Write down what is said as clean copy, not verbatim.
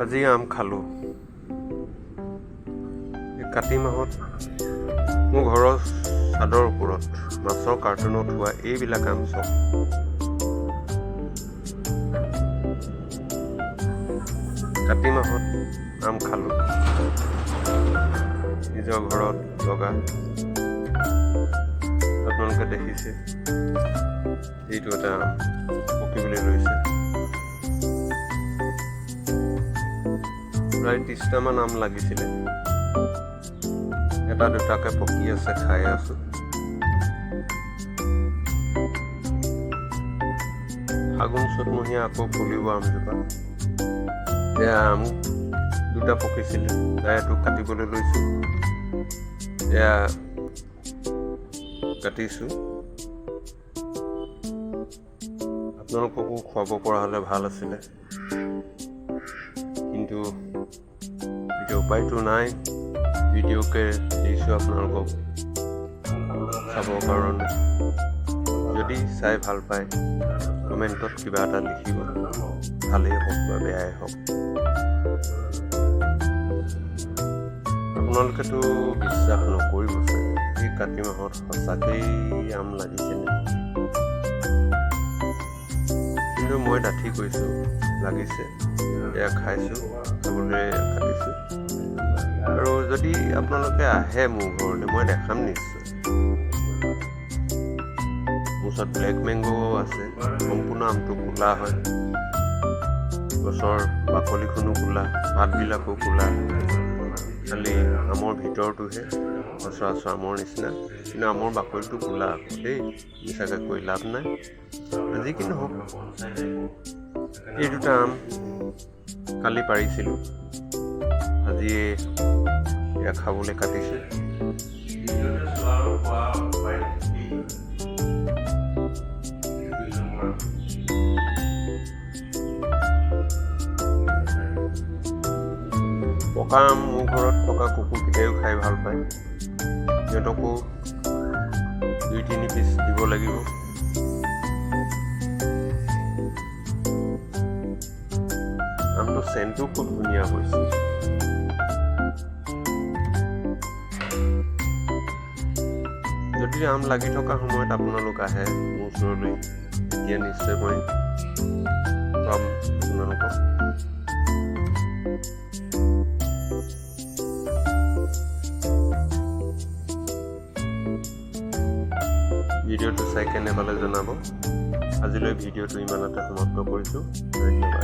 আজি আম খালোঁ। এই কাতি মাহত মোৰ ঘৰৰ চাদৰ ওপৰত মাছৰ কাৰ্টুনত হোৱা এইবিলাক আম চব। কাতি মাহত আম খালোঁ, নিজৰ ঘৰত লগা। আপোনালোকে দেখিছে এইটো এটা আম পকিবলৈ লৈছে। প্ৰায় 30টামান আম লাগিছিলে, এটা দুটাকে পকি আছে, খাই আছোঁ। ফাগুন চ'তমহীয়া আকৌ ফুলিব আমজোপা। এয়া আম দুটা পকিছিলে, তাই এইটো কাটিবলৈ লৈছোঁ। এয়া কাটিছোঁ। আপোনালোককো খুৱাব পৰা হ'লে ভাল আছিলে, কিন্তু এতিয়া উপায়টো নাই। ভিডিঅ'কে দিছোঁ আপোনালোকক চাবৰ কাৰণে। যদি চাই ভাল পায় কমেণ্টত কিবা এটা লিখিব, ভালেই হওক বা বেয়াই হওক। আপোনালোকেতো বিশ্বাস নকৰিব চাগে, এই কাতি মাহত সঁচাকেই আম লাগিছেনে? কিন্তু মই ডাঠি কৈছোঁ লাগিছে। এয়া খাইছোঁ, খাবলৈ কাটিছোঁ। আৰু যদি আপোনালোকে আহে মোৰ ঘৰলৈ, মই দেখাম নিশ্চয়। মোৰ ওচৰত ব্লেক মেংগো আছে, সম্পূৰ্ণ আমটো ক'লা হয়। গছৰ বাকলিখনো ক'লা, পাতবিলাকো ক'লা, খালি আমৰ ভিতৰটোহে সচৰাচৰ আমৰ নিচিনা, কিন্তু আমৰ বাকলিটো ক'লা আকৌ দেই, মিছাকৈ কৈ লাভ নাই। যি কি নহওক, এই দুটা আম কালি পাৰিছিলোঁ, আজি এয়া খাবলৈ কাটিছোঁ। পকা আম মোৰ ঘৰত থকা কুকুৰকেইটাইও খাই ভাল পায়। সিহঁতকো 2-3 পিচ দিব লাগিব। আমটো চেণ্টটো খুব ধুনীয়া হৈছে। যদি আম লাগি থকা সময়ত আপোনালোক আহে মোৰ ওচৰলৈ, তেতিয়া নিশ্চয় মই পাম আপোনালোকক। ভিডিঅ'টো চাই কেনে পালে জনাব। আজিলৈ ভিডিঅ'টো ইমানতে সমাপ্ত কৰিছোঁ। ধন্যবাদ।